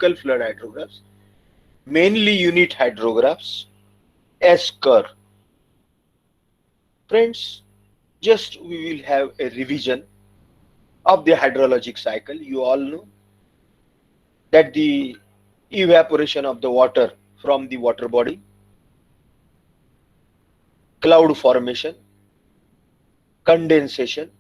flood hydrographs, mainly unit hydrographs, as curve. Friends, just we will have a revision of the hydrologic cycle. You all know that the evaporation of the water from the water body, cloud formation, condensation,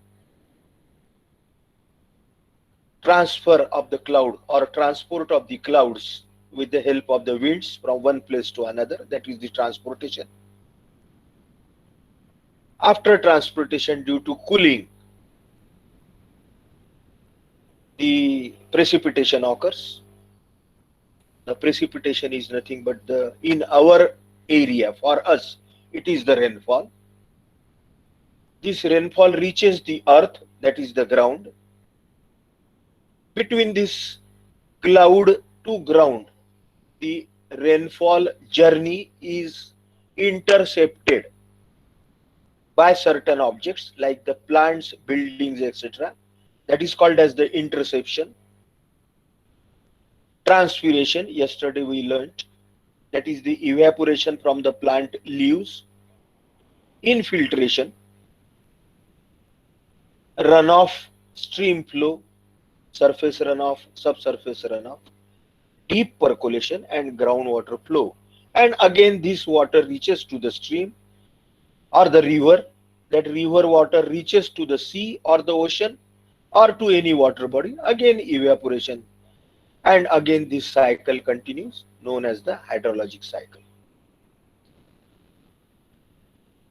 transfer of the cloud or transport of the clouds with the help of the winds from one place to another, that is the transportation. After transportation, due to cooling, the precipitation occurs. The precipitation is nothing but the, in our area, for us, it is the rainfall. This rainfall reaches the earth, that is the ground. Between this cloud to ground, the rainfall journey is intercepted by certain objects like the plants, buildings, etc. That is called as the interception. Transpiration, yesterday we learnt, that is the evaporation from the plant leaves. Infiltration, runoff, stream flow, surface runoff, subsurface runoff, deep percolation, and groundwater flow. And again, this water reaches to the stream or the river. That river water reaches to the sea or the ocean or to any water body. Again, evaporation. And again, this cycle continues, known as the hydrologic cycle.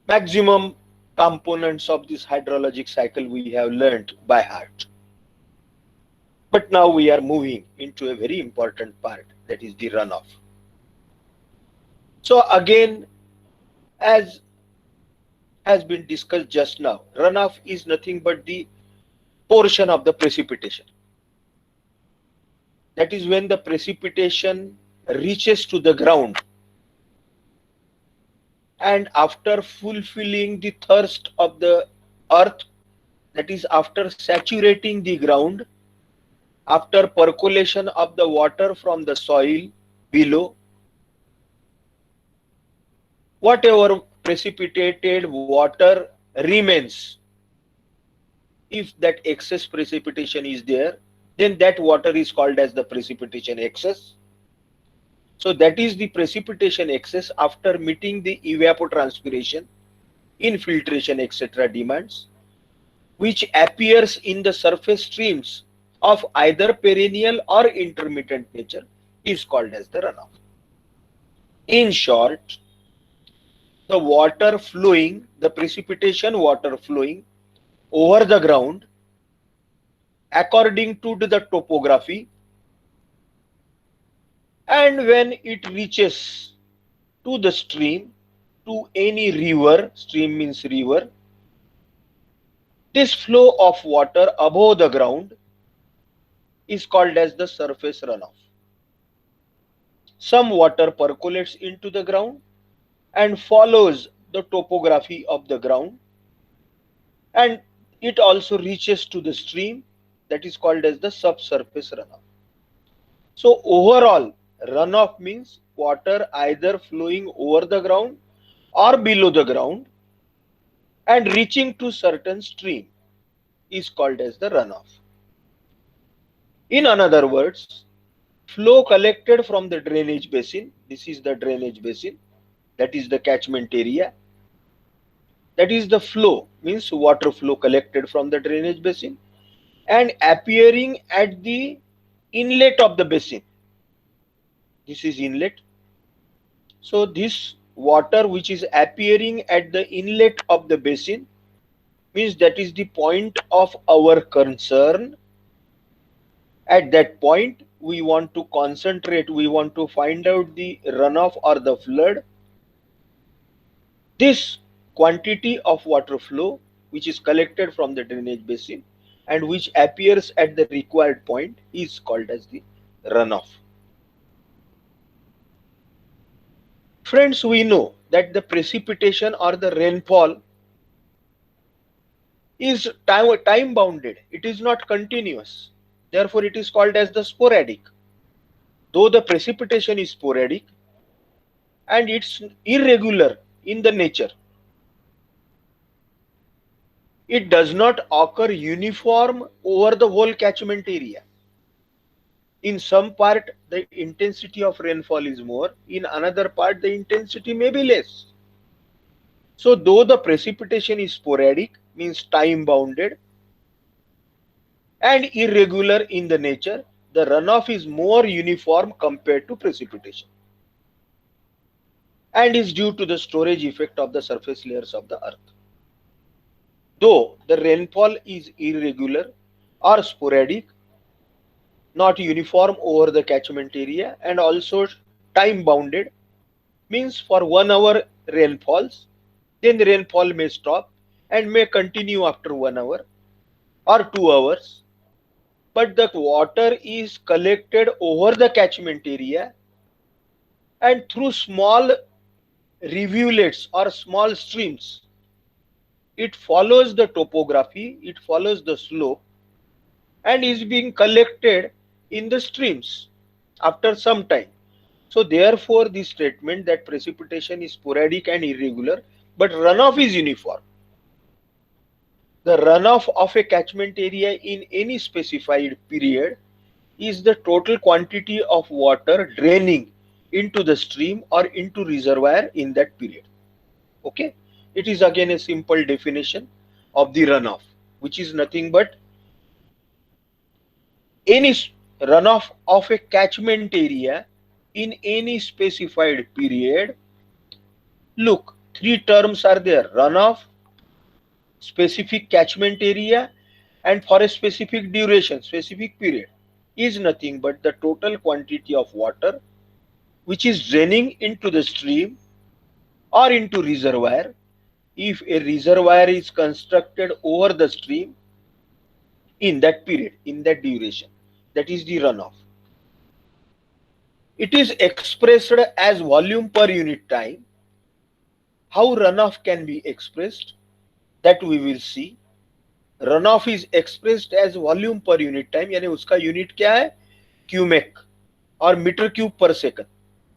Maximum components of this hydrologic cycle we have learnt by heart. But now we are moving into a very important part, that is the runoff. So again, as has been discussed just now, runoff is nothing but the portion of the precipitation. That is when the precipitation reaches to the ground, and after fulfilling the thirst of the earth, that is after saturating the ground, after percolation of the water from the soil below, whatever precipitated water remains, if that excess precipitation is there, then that water is called as the precipitation excess. So that is the precipitation excess after meeting the evapotranspiration, infiltration, etc. demands, which appears in the surface streams of either perennial or intermittent nature, is called as the runoff. In short, the water flowing, the precipitation water flowing over the ground according to the topography, and when it reaches to the stream, to any river, stream means river, this flow of water above the ground is called as the surface runoff. Some water percolates into the ground and follows the topography of the ground, and it also reaches to the stream, that is called as the subsurface runoff. So overall, runoff means water either flowing over the ground or below the ground and reaching to certain stream is called as the runoff. In other words, flow collected from the drainage basin, this is the drainage basin, that is the catchment area, that is the flow, means water flow collected from the drainage basin and appearing at the inlet of the basin. This is inlet. So this water which is appearing at the inlet of the basin means that is the point of our concern. At that point, we want to concentrate, we want to find out the runoff or the flood. This quantity of water flow which is collected from the drainage basin and which appears at the required point is called as the runoff. Friends, we know that the precipitation or the rainfall is time bounded. It is not continuous. Therefore, it is called as the sporadic. though the precipitation is sporadic and it's irregular in the nature, it does not occur uniform over the whole catchment area. In some part, the intensity of rainfall is more, in another part, the intensity may be less. So, though the precipitation is sporadic, means time bounded, and irregular in the nature, the runoff is more uniform compared to precipitation and is due to the storage effect of the surface layers of the earth. Though the rainfall is irregular or sporadic, not uniform over the catchment area, and also time bounded, means for 1 hour rainfalls, then the rainfall may stop and may continue after 1 hour or 2 hours, but the water is collected over the catchment area and through small rivulets or small streams. It follows the topography, it follows the slope, and is being collected in the streams after some time. So therefore, the statement that precipitation is sporadic and irregular, but runoff is uniform. The runoff of a catchment area in any specified period is the total quantity of water draining into the stream or into reservoir in that period. Okay, it is again a simple definition of the runoff, which is nothing but any runoff of a catchment area in any specified period. Look, three terms are there: runoff, specific catchment area, and for a specific duration, specific period, is nothing but the total quantity of water which is draining into the stream or into reservoir. If a reservoir is constructed over the stream in that period, in that duration, that is the runoff. It is expressed as volume per unit time. How runoff can be expressed, that we will see. Runoff is expressed as volume per unit time, यानी उसका unit क्या है, cumec और metre cube पर second.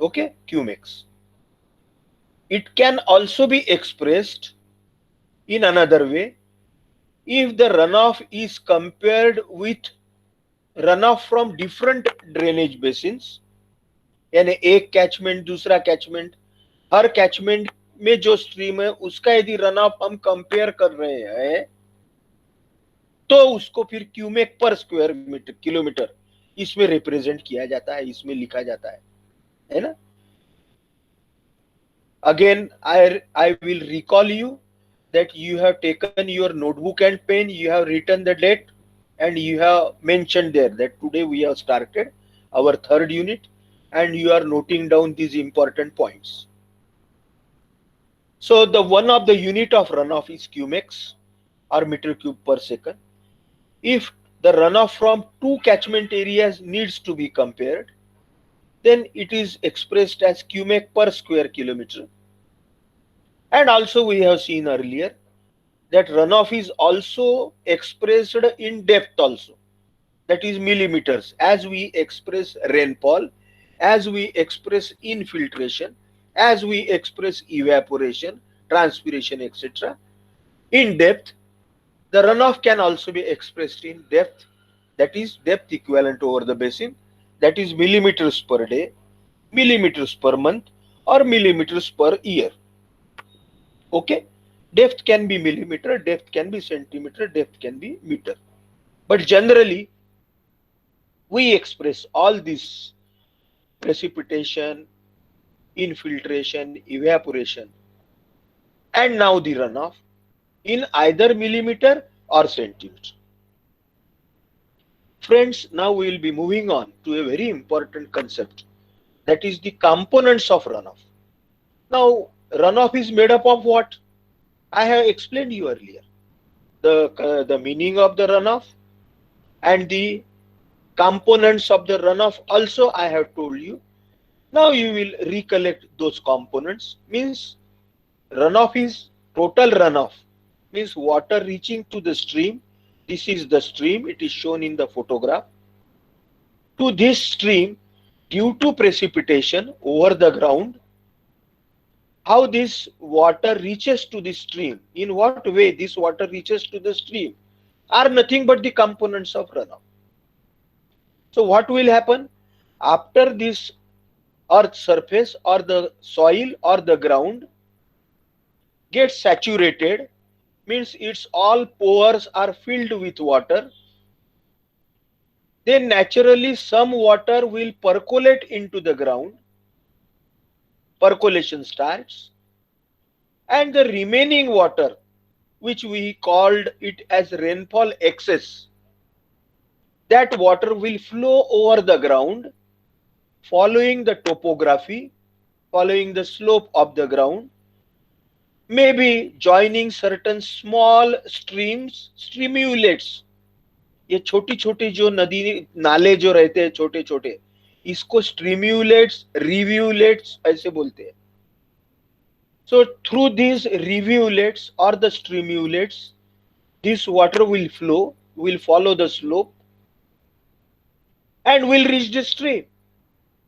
Okay, cumecs. It can also be expressed in another way if the runoff is compared with runoff from different drainage basins. यानी एक catchment दूसरा catchment, हर catchment में जो स्ट्रीम है उसका यदि रनऑफ हम कंपेयर कर रहे हैं तो उसको फिर क्यूमेक पर स्क्वायर मीटर किलोमीटर इसमें रिप्रेजेंट किया जाता है, इसमें लिखा जाता है ना. Again, I will recall you that you have taken your notebook and pen, you have written the date, and you have mentioned there that today we have started our third unit, and you are noting down these important points. So the one of the unit of runoff is cumex or meter cube per second. If the runoff from two catchment areas needs to be compared, then it is expressed as cumex per square kilometer. And also we have seen earlier that runoff is also expressed in depth also, that is millimeters, as we express rainfall, as we express infiltration, as we express evaporation, transpiration, etc. In depth, the runoff can also be expressed in depth, that is depth equivalent over the basin, that is millimeters per day, millimeters per month, or millimeters per year. Okay, depth can be millimeter, depth can be centimeter, depth can be meter. But generally, we express all this precipitation, infiltration, evaporation, and now the runoff in either millimeter or centimeter. Friends, now we will be moving on to a very important concept, that is the components of runoff. Now, runoff is made up of what? I have explained you earlier. The meaning of the runoff and the components of the runoff also I have told you. Now you will recollect those components. Means runoff is total runoff, means water reaching to the stream. This is the stream, it is shown in the photograph. To this stream, due to precipitation over the ground, how this water reaches to the stream, in what way this water reaches to the stream, are nothing but the components of runoff. So what will happen after this earth surface or the soil or the ground gets saturated, means its all pores are filled with water, then naturally some water will percolate into the ground. Percolation starts, and the remaining water, which we called it as rainfall excess, that water will flow over the ground following the topography, following the slope of the ground, maybe joining certain small streams, streamulets. ये छोटी छोटी जो नदी नाले जो रहते हैं छोटे छोटे, इसको स्ट्रीम्यूलेट्स रिव्यूलेट्स ऐसे बोलते हैं. So through these rivulets or the streamulets, this water will flow, will follow the slope, and will reach the stream.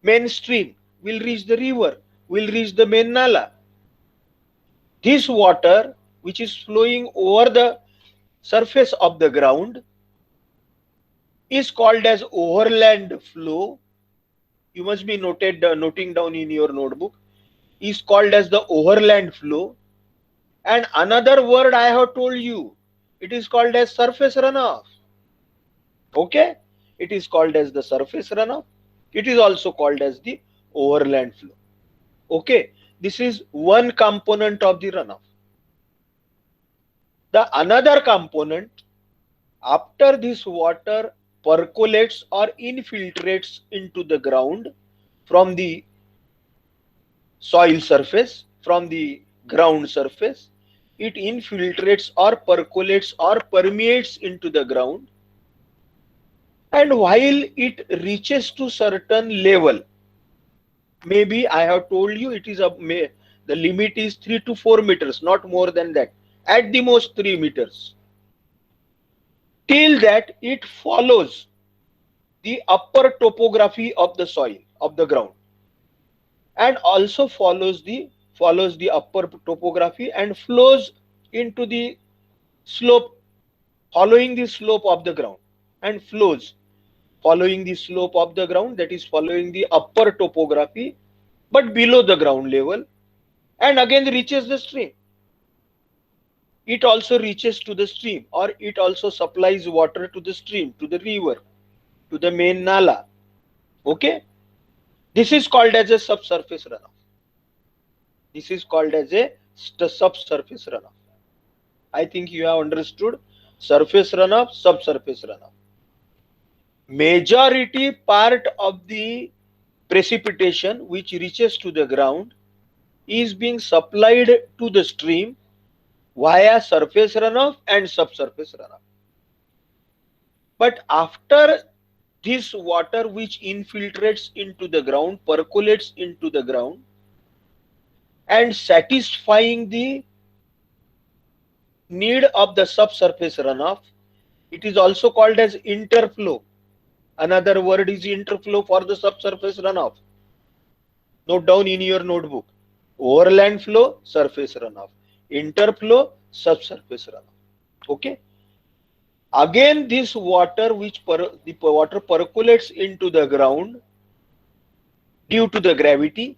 Main stream will reach the river, will reach the main nala. This water, which is flowing over the surface of the ground, is called as overland flow. You must be noting down in your notebook. Is called as the overland flow. And another word I have told you, it is called as surface runoff. Okay, it is called as the surface runoff. It is also called as the overland flow. Okay, this is one component of the runoff. The another component, after this water percolates or infiltrates into the ground from the soil surface, from the ground surface, it infiltrates or percolates or permeates into the ground, and while it reaches to certain level, maybe I have told you it is the limit is 3 to 4 meters, not more than that, at the most 3 meters. Till that it follows the upper topography of the soil, of the ground, and also follows the upper topography and flows into the slope, following the slope of the ground, and flows following the slope of the ground, that is following the upper topography but below the ground level, and again reaches the stream. It also reaches to the stream, or it also supplies water to the stream, to the river, to the main nala. Okay, this is called as a subsurface runoff. This is called as a subsurface runoff. I think you have understood surface runoff, subsurface runoff. Majority part of the precipitation which reaches to the ground is being supplied to the stream via surface runoff and subsurface runoff. But after this water which infiltrates into the ground, percolates into the ground, and satisfying the need of the subsurface runoff, it is also called as interflow. Another word is interflow for the subsurface runoff. Note down in your notebook. Overland flow, surface runoff. Interflow, subsurface runoff. Okay. Again, this water the water percolates into the ground due to the gravity,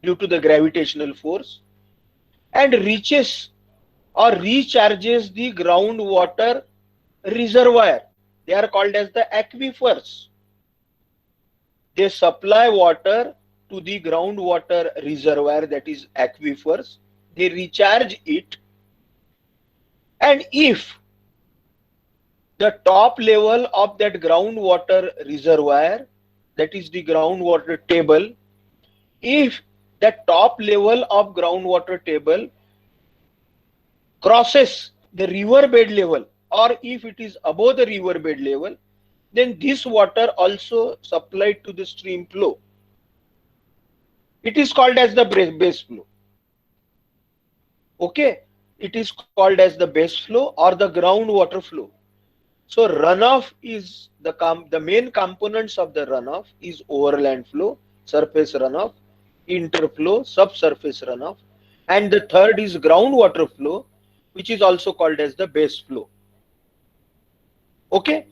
due to the gravitational force, and reaches or recharges the groundwater reservoir. They are called as the aquifers. They supply water to the groundwater reservoir, that is aquifers. They recharge it, and if the top level of that groundwater reservoir, that is the groundwater table, if the top level of groundwater table crosses the river bed level, or if it is above the river bed level, then this water also supplied to the stream flow. It is called as the base flow. Okay, it is called as the base flow or the groundwater flow. So runoff is the main components of the runoff is overland flow, surface runoff, interflow, subsurface runoff, and the third is groundwater flow, which is also called as the base flow. Okay,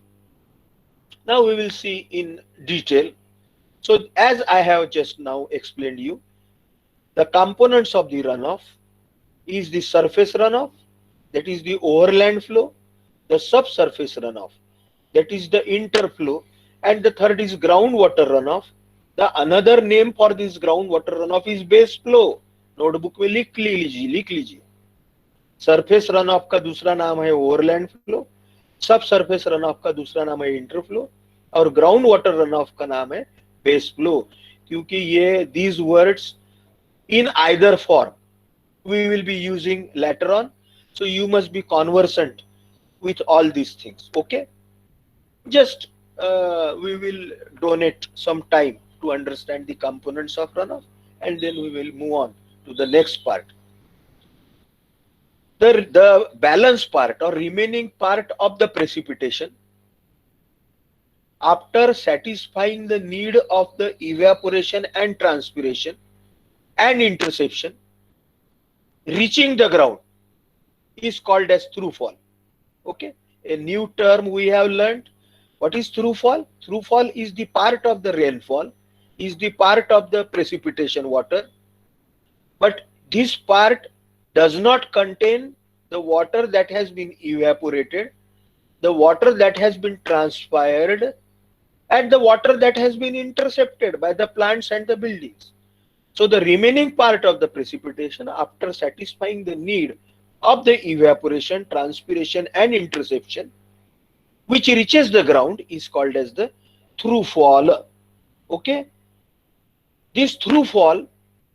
now we will see in detail. So as I have just now explained you, the components of the runoff is the surface runoff, that is the overland flow, the subsurface runoff, that is the interflow, and the third is groundwater runoff. The another name for this groundwater runoff is base flow. Notebook में लिख लीजिए surface runoff का दूसरा नाम है overland flow, सब surface runoff का दूसरा नाम है इंटरफ्लो, और ग्राउंड वाटर रनऑफ का नाम है बेस फ्लो. क्योंकि ये these words in either form we will be using later on, so you must be conversant with all these things. Okay, just we will donate some time to understand the components of runoff, and then we will move on to the next part. The balance part or remaining part of the precipitation, after satisfying the need of the evaporation and transpiration and interception, reaching the ground is called as throughfall. Okay, a new term we have learned. What is throughfall? Throughfall is the part of the rainfall, is the part of the precipitation water, but this part does not contain the water that has been evaporated, the water that has been transpired, and the water that has been intercepted by the plants and the buildings. So the remaining part of the precipitation, after satisfying the need of the evaporation, transpiration, and interception, which reaches the ground, is called as the throughfall. Okay, this throughfall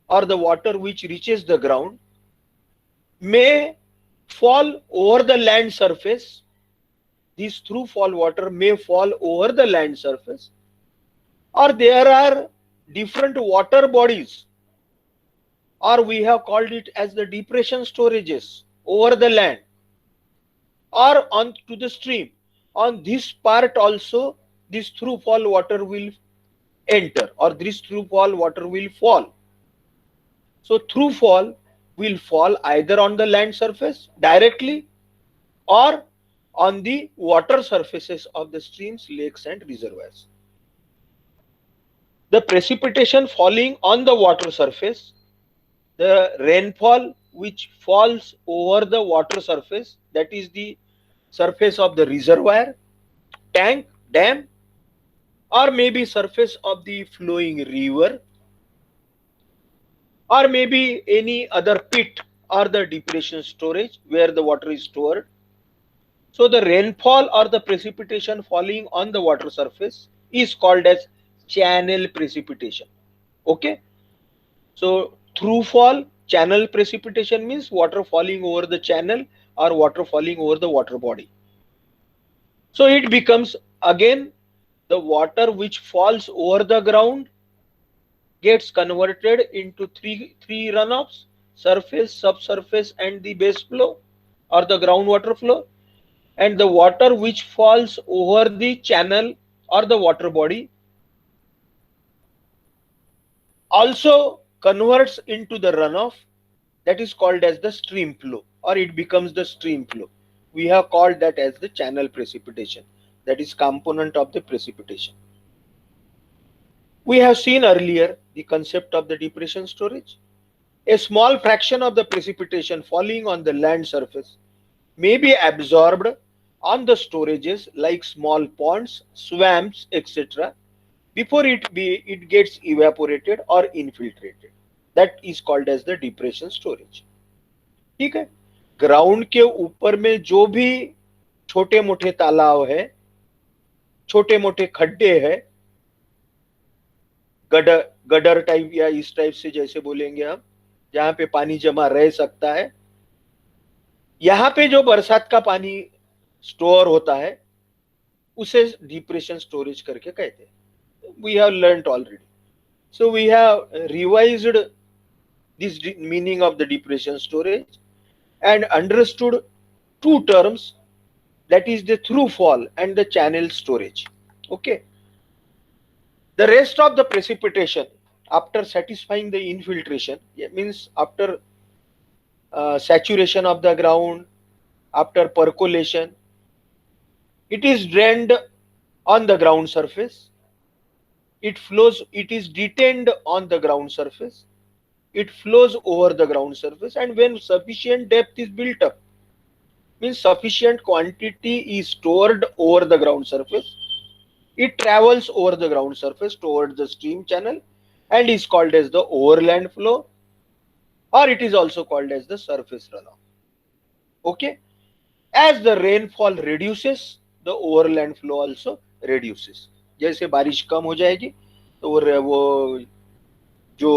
or the water which reaches the ground may fall over the land surface. This throughfall water may fall over the land surface, or there are different water bodies, or we have called it as the depression storages over the land or onto the stream. On this part also, this throughfall water will enter, or this throughfall water will fall. So throughfall will fall either on the land surface directly or on the water surfaces of the streams, lakes, and reservoirs. The precipitation falling on the water surface, the rainfall which falls over the water surface, that is the surface of the reservoir, tank, dam, or maybe surface of the flowing river, or maybe any other pit or the depression storage where the water is stored. So the rainfall or the precipitation falling on the water surface is called as channel precipitation. Okay, so throughfall, channel precipitation means water falling over the channel or water falling over the water body. So it becomes again the water which falls over the ground gets converted into three runoffs: surface, subsurface, and the base flow or the groundwater flow. And the water which falls over the channel or the water body also converts into the runoff, that is called as the stream flow, or it becomes the stream flow. We have called that as the channel precipitation, that is component of the precipitation. We have seen earlier the concept of the depression storage. A small fraction of the precipitation falling on the land surface may be absorbed on the storages like small ponds, swamps, etc. before it gets evaporated or infiltrated. That is called as the depression storage. ठीक है, ground के ऊपर में जो भी छोटे मोटे तालाब है, छोटे मोटे खड्डे है, गडर गडर टाइप या इस टाइप से जैसे बोलेंगे हम, जहां पे पानी जमा रह सकता है, यहाँ पे जो बरसात का पानी स्टोर होता है उसे डिप्रेशन स्टोरेज करके कहते हैं. We have learned already. So we have revised this meaning of the depression storage and understood two terms, that is the through fall and the channel storage. Okay, the rest of the precipitation after satisfying the infiltration, it means after saturation of the ground, after percolation, it is drained on the ground surface. It flows, it is detained on the ground surface. It flows over the ground surface, and when sufficient depth is built up, means sufficient quantity is stored over the ground surface, it travels over the ground surface towards the stream channel and is called as the overland flow, or it is also called as the surface runoff. Okay, as the rainfall reduces, the overland flow also reduces. जैसे बारिश कम हो जाएगी तो वो जो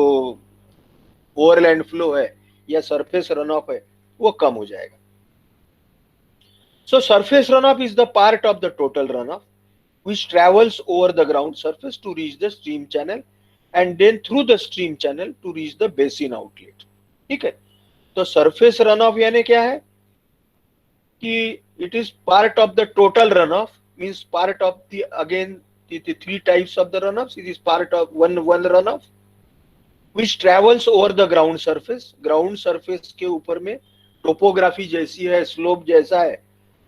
overland flow है या surface run of है वो कम हो जाएगा. So surface runoff is the part of the total runoff which travels over the ground surface to reach the stream channel and then through the stream channel to reach the basin outlet. ठीक है, तो surface runoff यानी क्या है कि it is part of the total runoff, means part of the again the three types of the runoffs. It is part of one runoff which travels over the ground surface. Ground surface के ऊपर में topography जैसी है, slope जैसा है,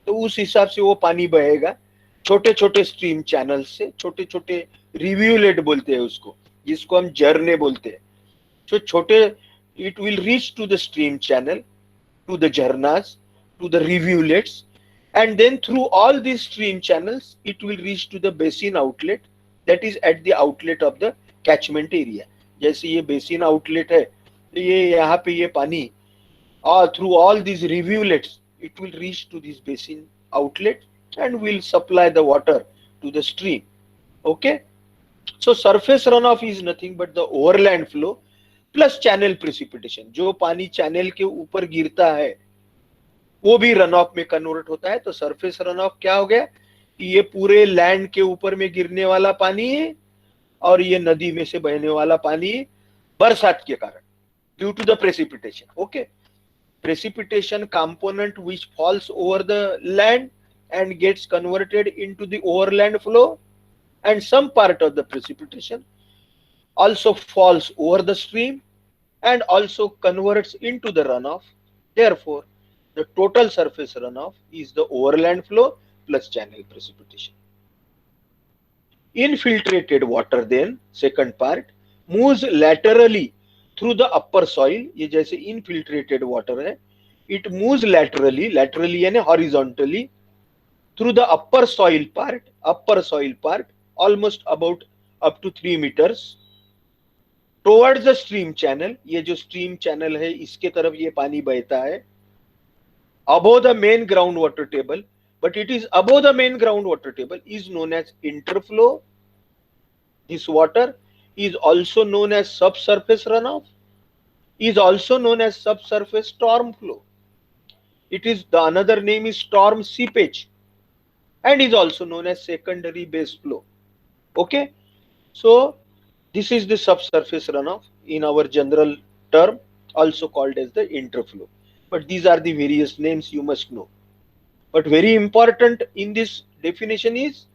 तो उस हिसाब से वो पानी बहेगा छोटे छोटे स्ट्रीम चैनल से. छोटे छोटे रिव्यूलेट बोलते हैं उसको, जिसको हम झरने बोलते हैं. तो छोटे, it will reach to the stream channel, to the झरनास, to the rivulets, and then through all these stream channels it will reach to the basin outlet, that is at the outlet of the catchment area. जैसे ये basin outlet है तो ये यहाँ पे ये पानी और through all these rivulets it will reach to this basin outlet and will supply the water to the stream. Okay, so surface runoff is nothing but the overland flow plus channel precipitation. जो पानी channel के ऊपर गिरता है वो भी run of में convert होता है. तो सरफेस रन ऑफ क्या हो गया कि ये पूरे लैंड के ऊपर में गिरने वाला पानी है और ये नदी में से बहने वाला पानी बरसात के कारण, due to the precipitation. Okay, precipitation component which falls over the land and gets converted into the overland flow, and some part of the precipitation also falls over the stream and also converts into the runoff. Therefore, the total surface runoff is the overland flow plus channel precipitation. Infiltrated water then, second part, moves laterally through the upper soil. ये जैसे infiltrated water है, it moves laterally, laterally यानी horizontally, through the upper soil part, almost about up to 3 meters, towards the stream channel. ये जो stream channel है इसके तरफ ये पानी बहता है, above the main groundwater table, but it is above the main groundwater table is known as interflow. This water is also known as subsurface runoff, is also known as subsurface storm flow. It is the another name is storm seepage and is also known as secondary base flow. Okay, so this is the subsurface runoff in our general term, also called as the interflow. But these are the various names you must know. But very important in this definition is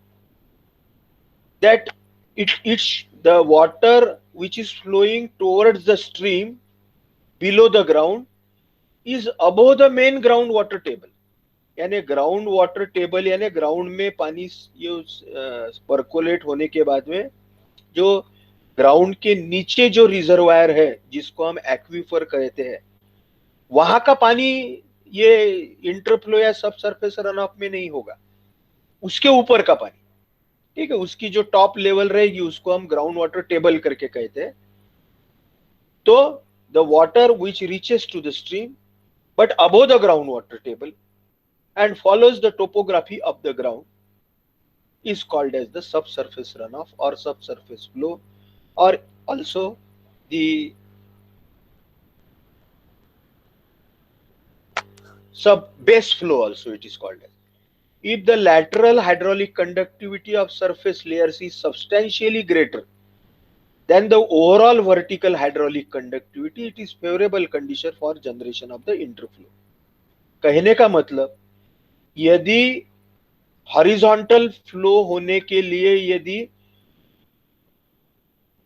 that it's the water which is flowing towards the stream below the ground is above the main groundwater table. यानी ground water table यानी ground में पानी ये percolate होने के बाद में जो ग्राउंड के नीचे जो रिजर्वायर है जिसको हम एक्वीफर कहते हैं, वहां का पानी ये इंटरफ्लो या सब सरफेस रन ऑफ में नहीं होगा, उसके ऊपर का पानी. ठीक है, उसकी जो टॉप लेवल रहेगी उसको हम ग्राउंड वाटर टेबल करके कहते हैं. तो the water which reaches to the stream but above the ground water table and follows the topography of the ground is called as the subsurface runoff or subsurface flow, or also the sub-base flow also it is called as. If the lateral hydraulic conductivity of surface layers is substantially greater than the overall vertical hydraulic conductivity, it is favorable condition for generation of the interflow. कहने का मतलब यदि horizontal flow होने के लिए यदि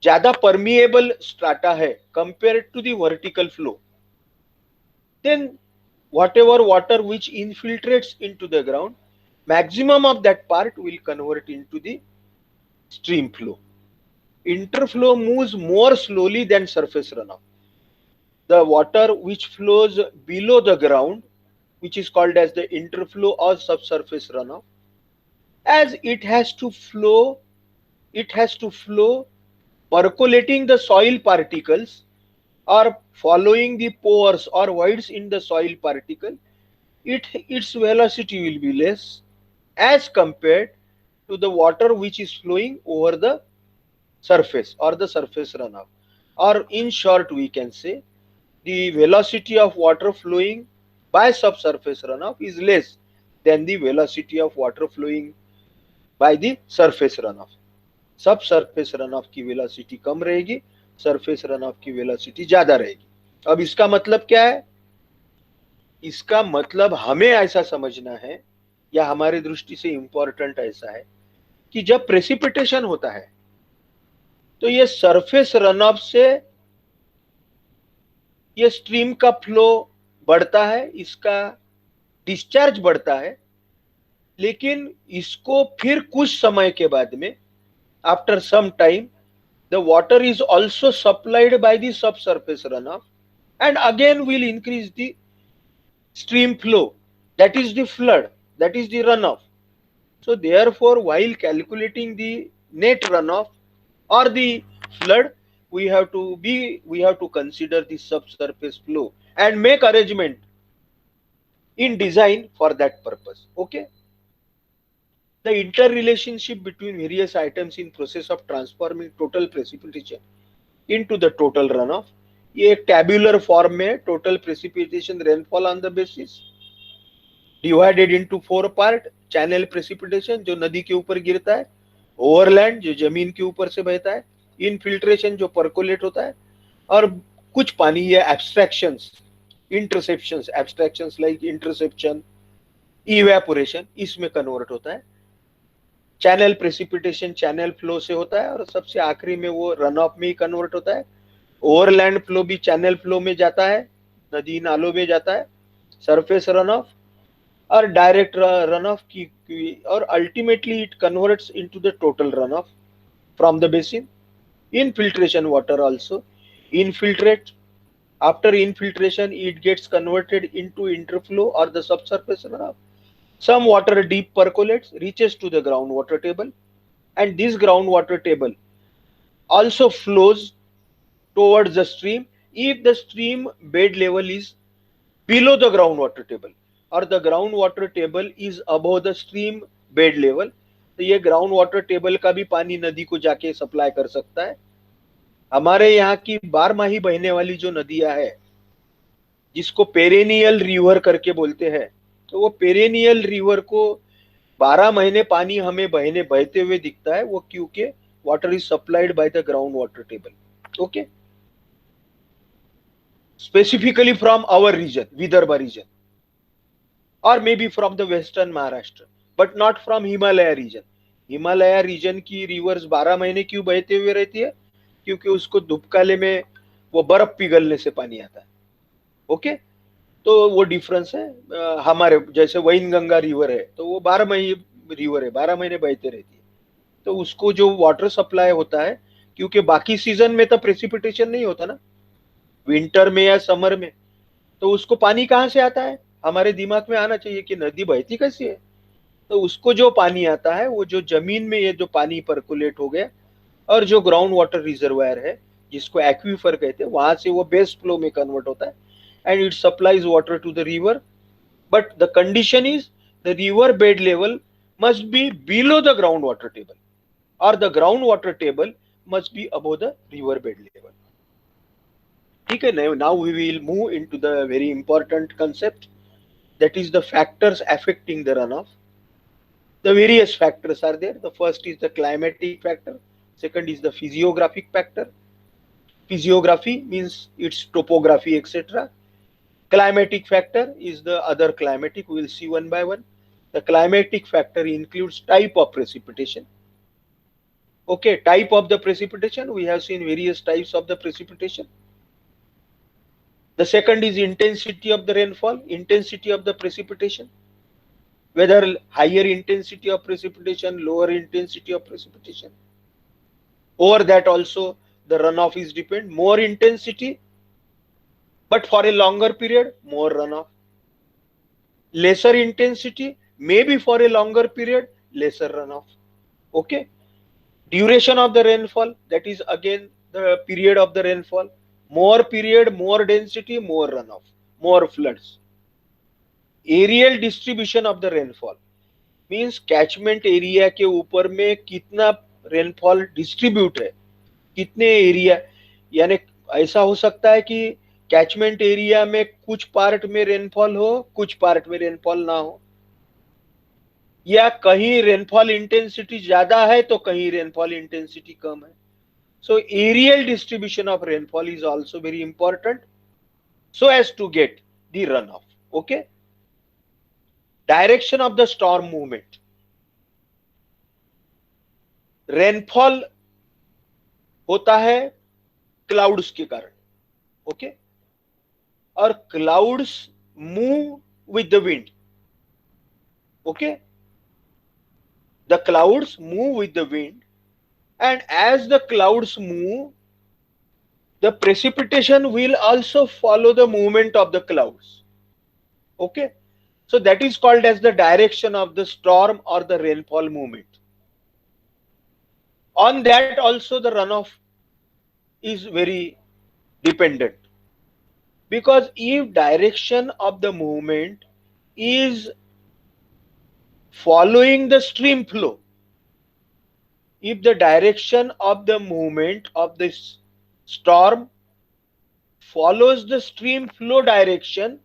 ज्यादा permeable strata है compare to the vertical flow, then whatever water which infiltrates into the ground, maximum of that part will convert into the stream flow. Interflow moves more slowly than surface runoff. The water which flows below the ground, which is called as the interflow or subsurface runoff, as it has to flow percolating the soil particles or following the pores or voids in the soil particle, its velocity will be less as compared to the water which is flowing over the surface or the surface runoff. Or in short, we can say the velocity of water flowing by subsurface runoff is less than the velocity of water flowing by the surface runoff. सब surface runoff की velocity कम रहेगी, surface runoff की velocity ज्यादा रहेगी. अब इसका मतलब क्या है? इसका मतलब हमें ऐसा समझना है, या हमारी दृष्टि से इंपॉर्टेंट ऐसा है कि जब प्रेसिपिटेशन होता है तो ये सरफेस रनऑफ से ये स्ट्रीम का फ्लो बढ़ता है, इसका डिस्चार्ज बढ़ता है, लेकिन इसको फिर कुछ समय के बाद में after some time the water is also supplied by the subsurface runoff and again will increase the stream flow, that is the flood, that is the runoff. So therefore while calculating the net runoff or the flood, we have to consider the subsurface flow and make arrangement in design for that purpose. Okay, the interrelationship between various items in process of transforming total precipitation into the total runoff. ये एक tabular form में total precipitation rainfall on the basis divided into 4 part. Channel precipitation जो नदी के ऊपर गिरता है, overland जो जमीन के ऊपर से बहता है, इनफिल्ट्रेशन जो परकोलेट होता है, और कुछ पानी ये abstractions, interceptions, abstractions like interception, evaporation, इसमें कन्वर्ट होता है. चैनल प्रेसिपिटेशन चैनल फ्लो से होता है और सबसे आखिरी में वो रन ऑफ में ही कन्वर्ट होता है. ओवरलैंड फ्लो भी चैनल फ्लो में जाता है, नदी नालों में जाता है, सरफेस रन ऑफ और डायरेक्ट रन ऑफ की, और ultimately it converts into the total run of from the basin. Infiltration water also infiltrate. After infiltration it gets converted into interflow or the subsurface runoff. Some water deep percolates, reaches to the groundwater table, and this groundwater table also flows towards the stream if the stream bed level is below the groundwater table or the groundwater table is above the stream bed level. तो ये ground water table का भी पानी नदी को जाके supply कर सकता है. हमारे यहाँ की बारमाही बहने वाली जो नदियां है जिसको पेरेनियल रिवर करके बोलते हैं, तो वो पेरेनियल रिवर को 12 महीने पानी हमें बहते हुए दिखता है, वो क्योंकि water is supplied by the ground water table. Okay, specifically from our region, Vidarbha region, और maybe from the western Maharashtra, but not from Himalaya region. Himalaya region की रिवर्स 12 महीने क्यों बहते हुए रहती है? क्योंकि उसको धूपकाले में वो बर्फ पिघलने से पानी आता है. ओके, तो वो डिफरेंस है. हमारे जैसे वैनगंगा रिवर है तो वो 12 महीने रिवर है, 12 महीने बहते रहती है, तो उसको जो वाटर सप्लाई होता है, क्योंकि बाकी सीजन में तो प्रेसिपिटेशन नहीं होता ना, विंटर में या समर में, तो उसको पानी कहाँ से आता है? हमारे दिमाग में आना चाहिए कि नदी बहती कैसी है. तो उसको जो पानी आता है वो जो जमीन में ये जो पानी परकुलेट हो गया और जो ग्राउंड वाटर रिजर्वायर है जिसको एक्वीफर कहते हैं, वहां से वो बेस फ्लो में कन्वर्ट होता है and it supplies water to the river, but the condition is the river bed level must be below the groundwater table or the groundwater table must be above the river bed level. ठीक है, now we will move into the very important concept, that is the factors affecting the runoff. The various factors are there. The first is the climatic factor, second is the physiographic factor. Physiography means its topography, etc. Climatic factor is the other climatic, we will see one by one. The climatic factor includes type of precipitation. Okay, type of the precipitation, we have seen various types of the precipitation. The second is intensity of the rainfall, intensity of the precipitation, whether higher intensity of precipitation, lower intensity of precipitation. Over that also the runoff is depend. More intensity, but for a longer period, more runoff. Lesser intensity, maybe for a longer period, lesser runoff. Okay. Duration of the rainfall, that is again the period of the rainfall. More period, more density, more runoff, more floods. Aerial distribution of the rainfall means catchment area के ऊपर में कितना rainfall distribute है, कितने area, यानी ऐसा हो सकता है कि कैचमेंट एरिया में कुछ पार्ट में रेनफॉल हो, कुछ पार्ट में रेनफॉल ना हो, या कहीं रेनफॉल इंटेंसिटी ज्यादा है तो कहीं रेनफॉल इंटेंसिटी कम है. So areal distribution of rainfall is also very important so as to get the runoff. Okay. Direction of the storm movement. Rainfall होता है क्लाउड्स के कारण. ओके. और clouds move with the wind. Okay. The clouds move with the wind, and as the clouds move, the precipitation will also follow the movement of the clouds. Okay. So that is called as the direction of the storm or the rainfall movement. On that also the runoff is very dependent, because if direction of the movement is following the stream flow, if the direction of the movement of this storm follows the stream flow direction,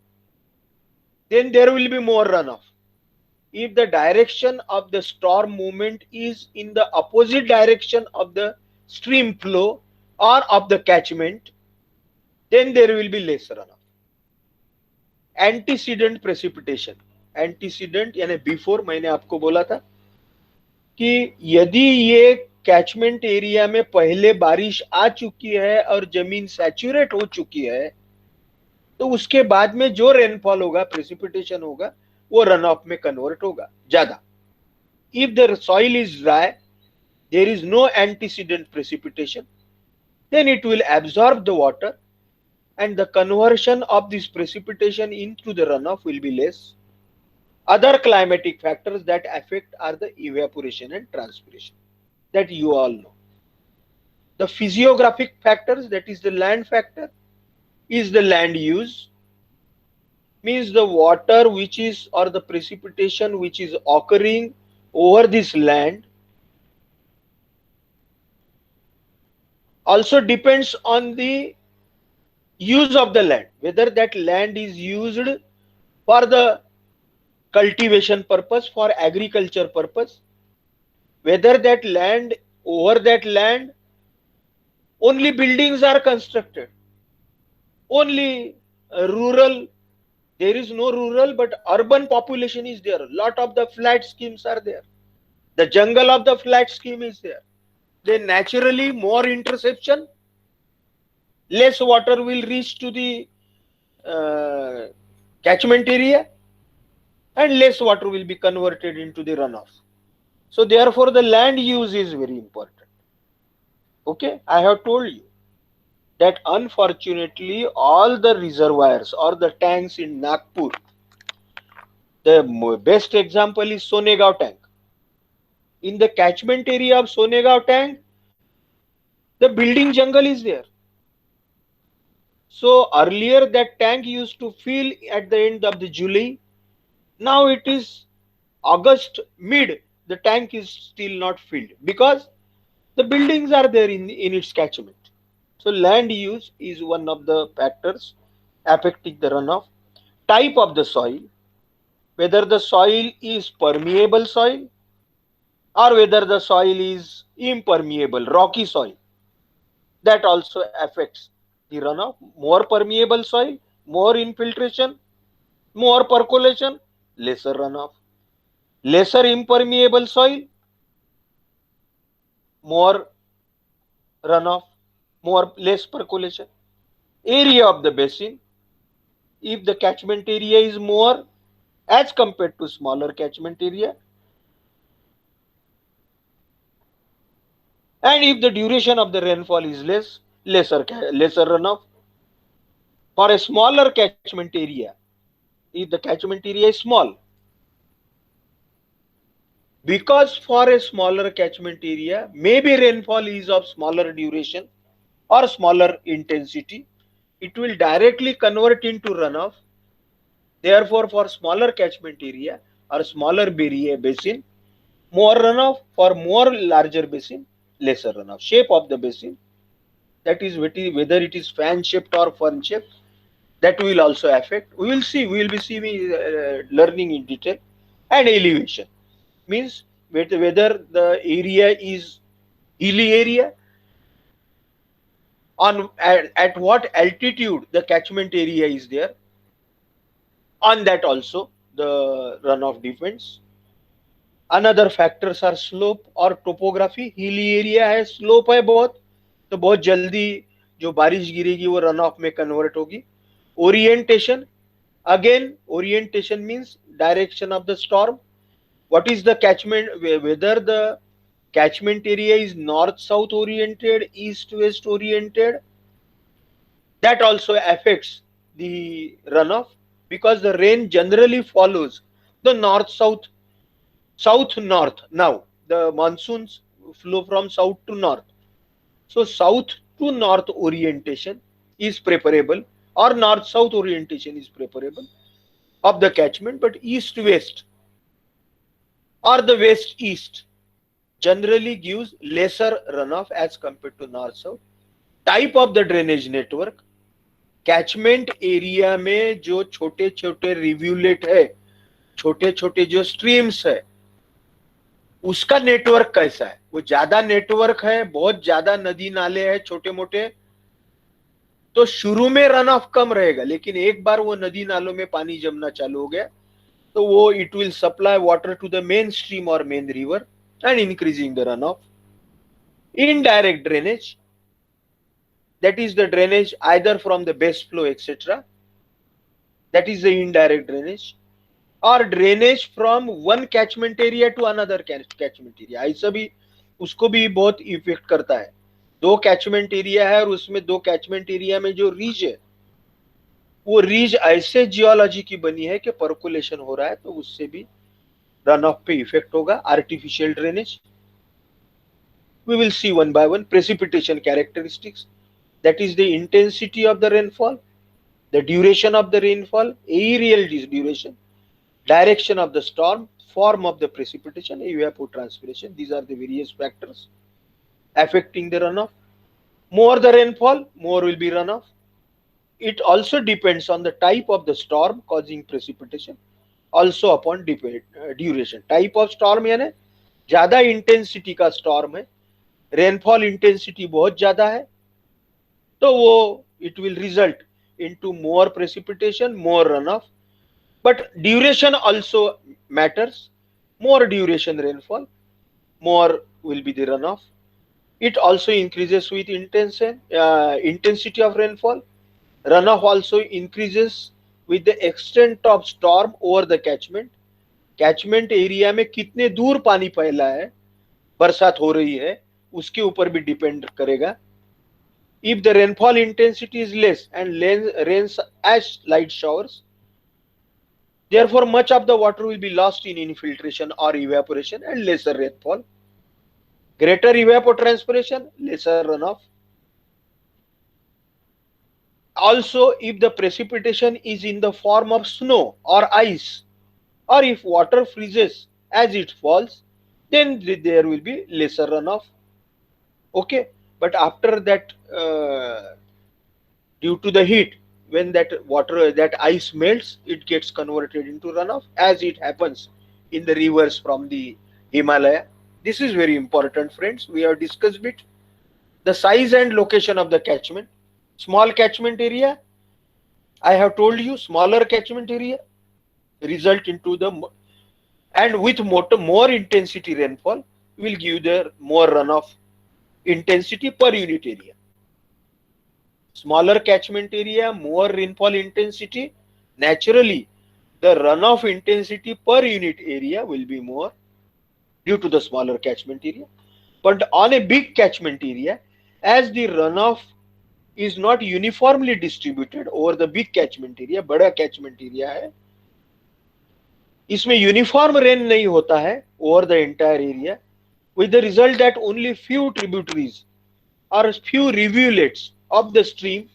then there will be more runoff. If the direction of the storm movement is in the opposite direction of the stream flow or of the catchment, then there will be less runoff. Antecedent precipitation. Antecedent यानी before, मैंने आपको बोला था कि यदि ये catchment area में पहले बारिश आ चुकी है और जमीन सैचुरेट हो चुकी है, तो उसके बाद में जो रेनफॉल होगा, प्रेसिपिटेशन होगा, वो रन ऑफ में कन्वर्ट होगा ज्यादा. If the soil is dry, there is no antecedent precipitation, then it will absorb the water and the conversion of this precipitation into the runoff will be less. Other climatic factors that affect are the evaporation and transpiration, that you all know. The physiographic factors, that is the land factor, is the land use, means the water which is, or the precipitation which is occurring over this land also depends on the use of the land, whether that land is used for the cultivation purpose, for agriculture purpose, whether that land, over that land only buildings are constructed, only rural, there is no rural but urban population is there, lot of the flat schemes are there, the jungle of the flat scheme is there, then naturally more interception, less water will reach to the catchment area, and less water will be converted into the runoff. So therefore the land use is very important. Okay, I have told you that unfortunately all the reservoirs or the tanks in Nagpur, the best example is Sonegaon tank. In the catchment area of Sonegaon tank, the building jungle is there. So earlier that tank used to fill at the end of the July. Now it is August mid, the tank is still not filled because the buildings are there in its catchment. So land use is one of the factors affecting the runoff. Type of the soil, whether the soil is permeable soil or whether the soil is impermeable, rocky soil, that also affects the runoff. More permeable soil, more infiltration, more percolation, lesser runoff. Lesser impermeable soil, more runoff, more less percolation. Area of the basin, if the catchment area is more as compared to smaller catchment area, and if the duration of the rainfall is less, lesser runoff. For a smaller catchment area, if the catchment area is small, because for a smaller catchment area, maybe rainfall is of smaller duration or smaller intensity, it will directly convert into runoff. Therefore, for smaller catchment area or smaller basin, more runoff. For more larger basin, lesser runoff. Shape of the basin, that is whether it is fan shaped or fern shaped, that will also affect. We will see. We will be seeing learning in detail. And elevation means whether the area is hilly area, at what altitude the catchment area is there. On that also the runoff depends. Another factors are slope और topography. Hilly area है, slope है बहुत, तो बहुत जल्दी जो बारिश गिरेगी वो रन ऑफ में कन्वर्ट होगी. Orientation, again orientation means direction of the storm. What is the catchment, whether the catchment area is north south oriented, east west oriented, that also affects the runoff, because the rain generally follows the north south, south north. Now the monsoons flow from south to north, so south to north orientation is preferable, or north south orientation is preferable of the catchment. But east west or the west east generally gives lesser runoff as compared to north south. Type of the drainage network, catchment area में जो छोटे छोटे रिव्यूलेट है, छोटे छोटे जो streams है, उसका नेटवर्क कैसा है. वो ज्यादा नेटवर्क है, बहुत ज्यादा नदी नाले है छोटे मोटे, तो शुरू में रन ऑफ कम रहेगा, लेकिन एक बार वो नदी नालों में पानी जमना चालू हो गया तो वो it will supply water to the main stream और main river and increasing the run off. Indirect drainage, that is the drainage either from the base flow etc., that is the indirect drainage, or drainage from one catchment area to another catchment area. ऐसा भी उसको भी बहुत effect करता है. दो catchment area है और उसमें दो कैचमेंट एरिया में जो रीज है, वो रीज ऐसे जियोलॉजी की बनी है कि पर्कुलेशन हो रहा है, तो उससे भी रन ऑफ पे इफेक्ट होगा. Artificial drainage, we will see one by one. Precipitation characteristics, that is the intensity of the rainfall, the duration of the rainfall, aerial duration, direction of the storm, form of the precipitation, evapotranspiration. These are the various factors affecting the runoff. More the rainfall, more will be runoff. It also depends on the type of the storm causing precipitation, also upon duration. Type of storm यानी ज्यादा intensity का storm है, rainfall intensity बहुत ज्यादा है, तो वो it will result into more precipitation, more runoff. But duration also matters. More duration rainfall, more will be the runoff. It also increases with intensity of rainfall. Runoff also increases with the extent of storm over the catchment. Catchment area में कितने दूर पानी फैला है, बरसात हो रही है, उसके ऊपर भी डिपेंड करेगा. If the rainfall intensity is less and rains as light showers, therefore much of the water will be lost in infiltration or evaporation and lesser rainfall. Greater evapotranspiration, lesser runoff. Also, if the precipitation is in the form of snow or ice, or if water freezes as it falls, then there will be lesser runoff. Okay, but after that, due to the heat, when that water, that ice melts, it gets converted into runoff, as it happens in the rivers from the Himalaya. This is very important, friends. We have discussed it. The size and location of the catchment. Small catchment area, I have told you, smaller catchment area result into the and with more intensity rainfall will give the more runoff intensity per unit area. Smaller catchment area, more rainfall intensity, naturally the runoff intensity per unit area will be more due to the smaller catchment area. But on a big catchment area, as the runoff is not uniformly distributed over the big catchment area, बड़ा catchment area है, इसमें uniform rain नहीं होता है over the entire area, with the result that only few tributaries or few rivulets of the stream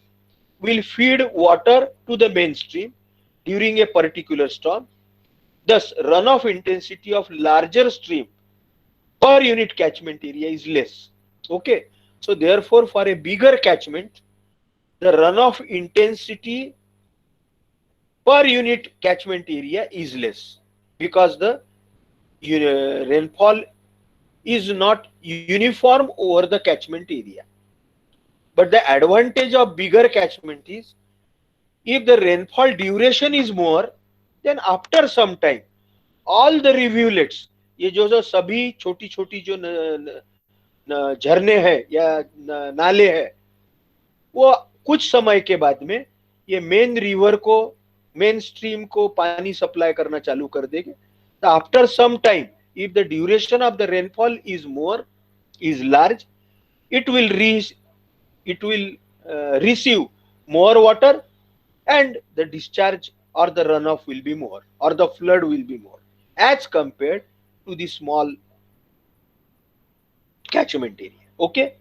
will feed water to the main stream during a particular storm. Thus, runoff intensity of larger stream per unit catchment area is less. Okay, so therefore, for a bigger catchment, the runoff intensity per unit catchment area is less because the rainfall is not uniform over the catchment area. But the advantage of bigger catchment is, if the rainfall duration is more, then after some time all the rivulets, ये जो सभी छोटी छोटी जो झरने हैं या नाले हैं, वो कुछ समय के बाद में ये मेन रिवर को, मेन स्ट्रीम को पानी सप्लाई करना चालू कर देंगे. तो after some time, if the duration of the rainfall is large, it will receive more water, and the discharge or the runoff will be more, or the flood will be more as compared to the small catchment area. Okay,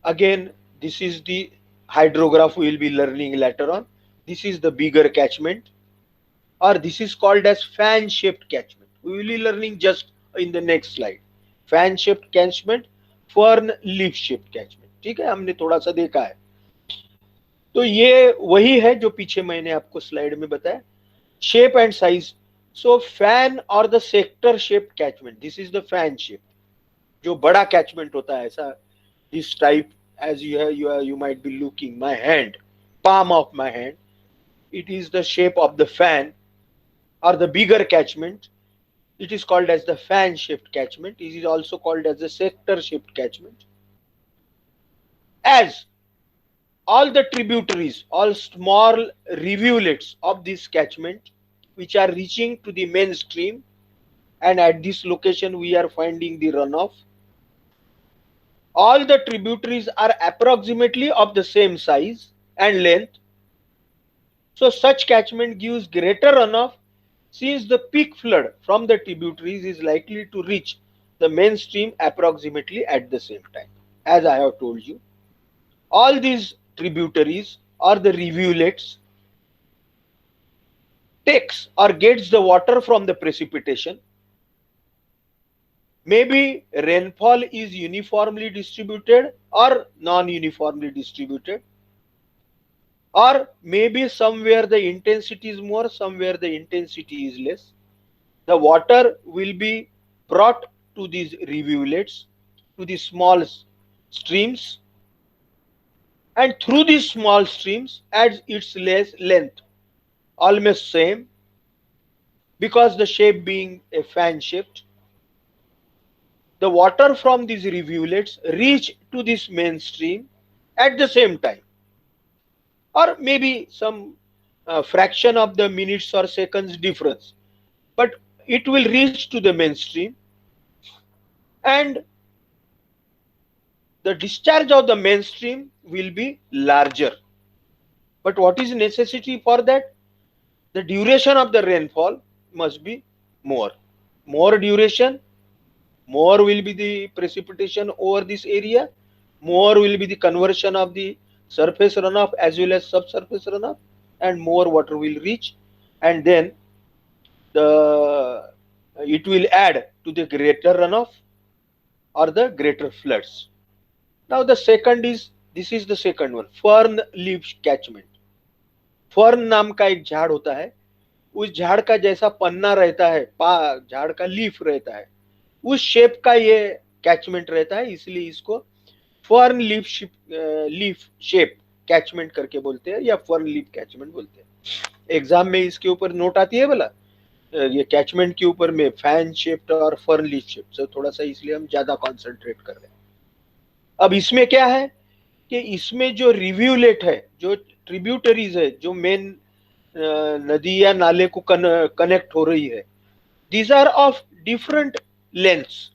again, this is the hydrograph we will be learning later on. This is the bigger catchment, or this is called as fan shaped catchment. We will be learning just in the next slide. Fan shaped catchment, fern leaf shaped catchment. ठीक है, हमने थोड़ा सा देखा है. तो ये वही है जो पीछे मैंने आपको स्लाइड में बताया. Shape and size. So fan or the sector shaped catchment. This is the fan shape. जो बड़ा catchment होता है ऐसा, this type, as you might be looking my hand, palm of my hand, it is the shape of the fan, or the bigger catchment, it is called as the fan shaped catchment. It is also called as the sector shaped catchment. As all the tributaries, all small rivulets of this catchment which are reaching to the main stream, and at this location we are finding the runoff, all the tributaries are approximately of the same size and length. So such catchment gives greater runoff, since the peak flood from the tributaries is likely to reach the main stream approximately at the same time. As I have told you, all these tributaries or the rivulets takes or gets the water from the precipitation. Maybe rainfall is uniformly distributed or non-uniformly distributed, or maybe somewhere the intensity is more, somewhere the intensity is less. The water will be brought to these rivulets, to the small streams, and through these small streams at its length almost same, because the shape being a fan shaped, the water from these rivulets reach to this main stream at the same time, or maybe some fraction of the minutes or seconds difference, but it will reach to the mainstream, and the discharge of the mainstream will be larger. But what is necessity for that? The duration of the rainfall must be more. More duration, more will be the precipitation over this area, more will be the conversion of the surface runoff as well as subsurface runoff, and more water will reach, and then it will add to the greater runoff or the greater floods. Now the second is, this is the second one, fern leaf catchment. Fern नाम का एक झाड़ होता है, उस झाड़ का जैसा पन्ना रहता है, झाड़ का लीफ रहता है, उस शेप का ये कैचमेंट रहता है, इसलिए इसको फर्न लीफ शेप कैचमेंट करके बोलते हैं, या फर्न लीफ कैचमेंट बोलते हैं. एग्जाम में इसके ऊपर नोट आती है बोला, ये कैचमेंट के ऊपर में फैन शेप्ड और फर्न लीफ शेप्ड, तो थोड़ा सा इसलिए हम ज्यादा कॉन्सेंट्रेट कर रहे हैं। अब इसमें क्या है कि इसमें जो रिव्यूलेट है, जो ट्रिब्यूटरीज है, जो मेन नदी या नाले को कनेक्ट हो रही है, these are of different lengths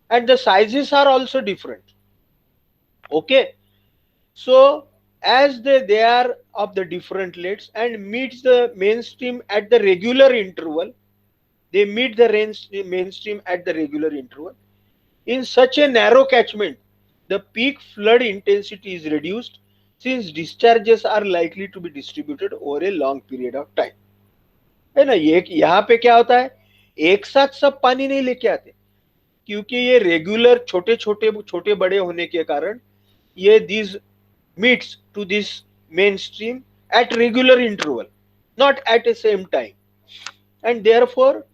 and the sizes are also different. Okay, so as they are of the different lengths and meets the mainstream at the regular interval, they meet the mainstream at the regular interval. In such a narrow catchment, the peak flood intensity is reduced since discharges are likely to be distributed over a long period of time. है ना, ये यहाँ पे क्या होता है, एक साथ सब पानी नहीं लेके आते, क्योंकि ये रेगुलर छोटे छोटे छोटे बड़े होने के कारण ये this meets to this main stream at regular interval, not at the same time, and therefore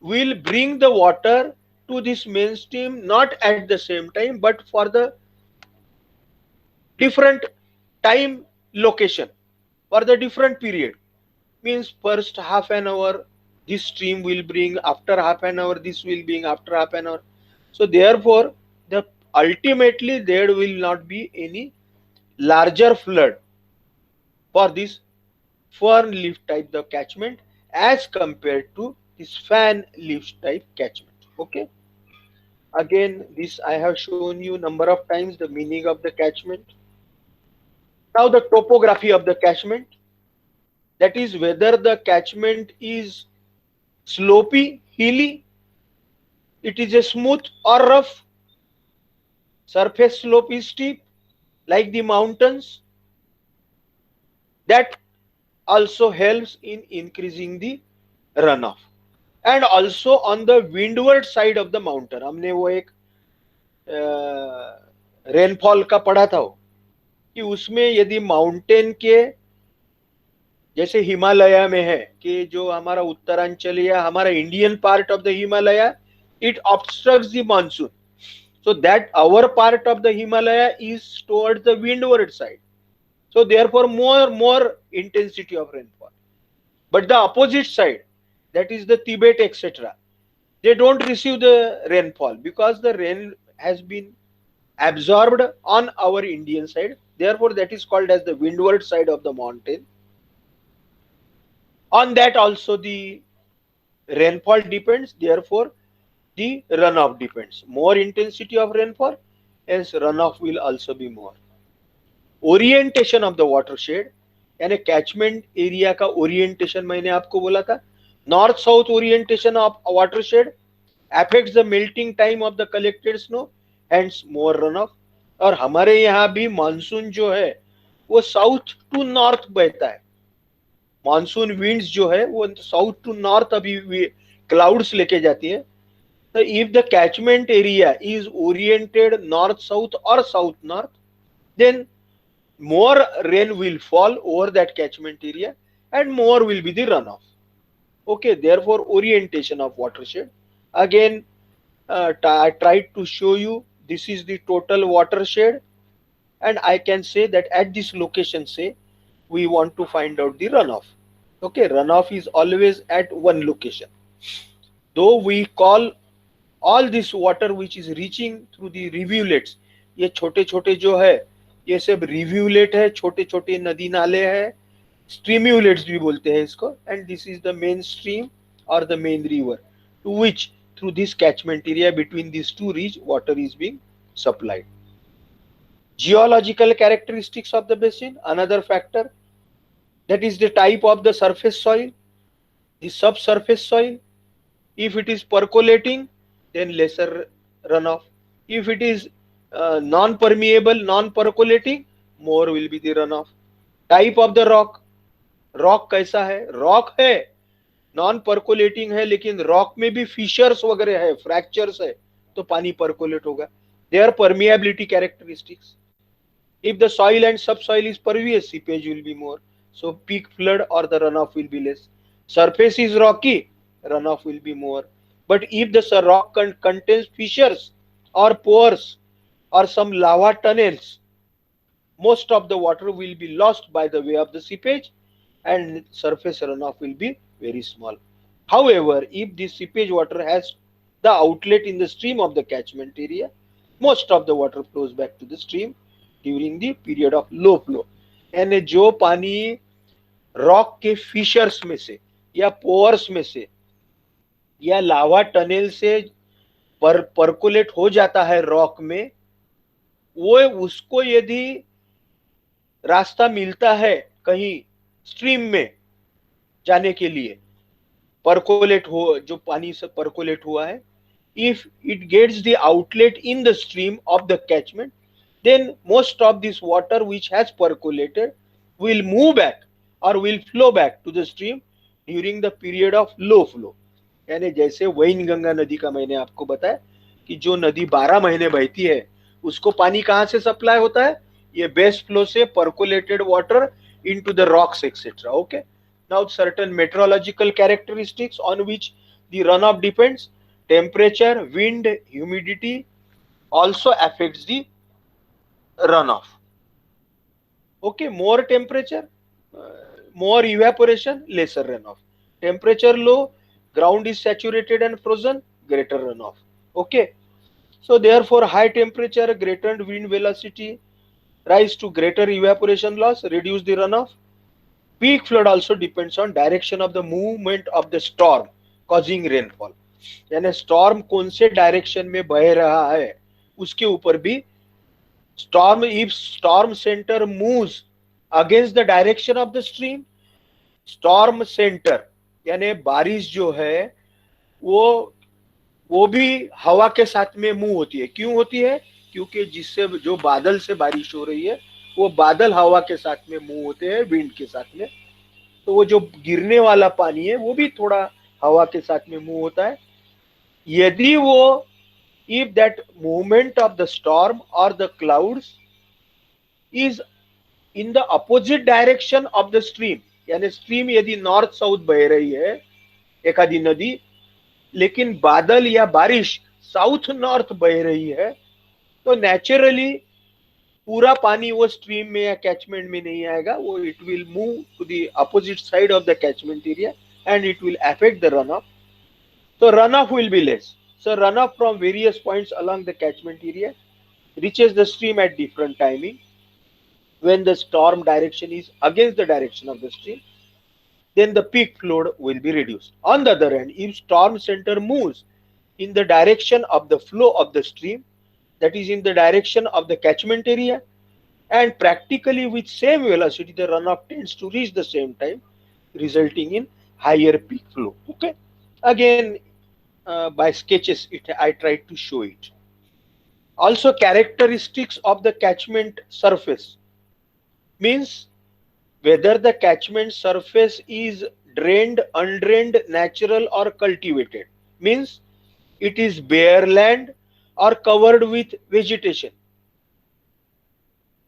will bring the water to this main stream not at the same time but for the different time location, for the different period. Means first half an hour this stream will bring, after half an hour this will bring, after half an hour. So therefore the ultimately there will not be any larger flood for this fern leaf type the catchment as compared to this fan leaf type catchment. Okay, again this I have shown you number of times the meaning of the catchment. Now the topography of the catchment, that is whether the catchment is slopy, hilly, it is a smooth or rough, surface slope is steep like the mountains. That also helps in increasing the runoff. And also on the windward side of the mountain, हमने वो एक rainfall का पढ़ा था कि उसमें यदि mountain के जैसे हिमालय में है कि जो हमारा उत्तरांचल या हमारा Indian part of the Himalaya, it obstructs the monsoon, so that our part of the Himalaya is towards the windward side, so therefore more intensity of rainfall. But the opposite side, that is the Tibet etc., they don't receive the rainfall because the rain has been absorbed on our Indian side, therefore that is called as the windward side of the mountain. On that also the rainfall depends, therefore the runoff depends. More intensity of rainfall, hence runoff will also be more. Orientation of the watershed, यानी catchment area का orientation मैंने आपको बोला था, north south orientation of watershed affects the melting time of the collected snow, hence more runoff. और हमारे यहाँ भी मानसून जो है वो साउथ टू नॉर्थ बहता है, मानसून विंड्स जो है वो साउथ टू नॉर्थ अभी क्लाउड्स लेके जाती है. So if the catchment area is oriented north south or south north, then more rain will fall over that catchment area and more will be the runoff. Okay, therefore orientation of watershed. Again, I tried to show you this is the total watershed, and I can say that at this location, say we want to find out the runoff. Okay, runoff is always at one location. Though we call all this water which is reaching through the rivulets, ये छोटे छोटे जो है ये सब रिव्यूलेट है, छोटे छोटे नदी नाले हैं, स्ट्रीम्यूलेट्स भी बोलते हैं इसको, and this is the main stream और the main river to which through this catchment area between this two ridges water is being supplied. Geological characteristics of the basin, another factor, that is the type of the surface soil, the subsurface soil. If it is percolating, then lesser runoff. If it is non-permeable, non-percolating, more will be the runoff. Type of the rock, rock कैसा है, rock है non परकोलेटिंग है लेकिन rock में भी fishers वगैरह है, fractures है, तो पानी परकोलेट होगा. Their permeability characteristics, if the soil and subsoil is pervious, seepage will be more, so peak flood or the runoff will be less. Surface is rocky, runoff will be more. But if the rock contains fissures or pores or some lava tunnels, most of the water will be lost by the way of the seepage and surface runoff will be very small. However, if the seepage water has the outlet in the stream of the catchment area, most of the water flows back to the stream during the period of low flow. यानी जो पानी rock के fishers में से या pores में से या लावा टनेल से परकोलेट हो जाता है रॉक में, वो उसको यदि रास्ता मिलता है कहीं स्ट्रीम में जाने के लिए, परकोलेट हो, जो पानी से परकोलेट हुआ है, if it gets the outlet in the stream of the catchment, then most of this water which has percolated will move back or will flow back to the stream during the period of low flow. यानी जैसे वैनगंगा नदी का मैंने आपको बताया कि जो नदी 12 महीने बहती है उसको पानी कहां से सप्लाई होता है, ये बेस फ्लो से percolated water into the rocks etcetera. Okay, now certain metrological characteristics on which the run off depends. Temperature, wind, humidity also affects the runoff. Okay, more temperature, more evaporation, lesser runoff. Temperature low, ground is saturated and frozen, greater runoff. Okay, so therefore high temperature, greater wind velocity, rise to greater evaporation loss, reduce the runoff. Peak flood also depends on direction of the movement of the storm causing rainfall. यानी storm कौन से direction में बह रहा है उसके ऊपर भी, storm if storm centre moves against the direction of the stream, storm centre यानी बारिश जो है वो भी हवा के साथ में मूव होती है. क्यों होती है? क्योंकि जिससे जो बादल से बारिश हो रही है वो बादल हवा के साथ में मूव होते हैं, विंड के साथ में. तो वो जो गिरने वाला पानी है वो भी थोड़ा हवा के साथ में मूव होता है. यदि वो, if that movement of the storm or the clouds is in the opposite direction of the stream, यानी स्ट्रीम यदि नॉर्थ साउथ बह रही है एखादी नदी, लेकिन बादल या बारिश साउथ नॉर्थ बह रही है, तो नेचुरली पूरा पानी वो स्ट्रीम में या कैचमेंट में नहीं आएगा, वो it will move to the opposite side of the catchment area and it will affect the run of. So runoff will be less. So runoff from various points along the catchment area reaches the stream at different timing. When the storm direction is against the direction of the stream, then the peak flow will be reduced. On the other hand, if storm center moves in the direction of the flow of the stream, that is in the direction of the catchment area, and practically with same velocity, the runoff tends to reach the same time, resulting in higher peak flow. Okay, again by sketches I tried to show it. Also, characteristics of the catchment surface means whether the catchment surface is drained, undrained, natural or cultivated. Means it is bare land or covered with vegetation.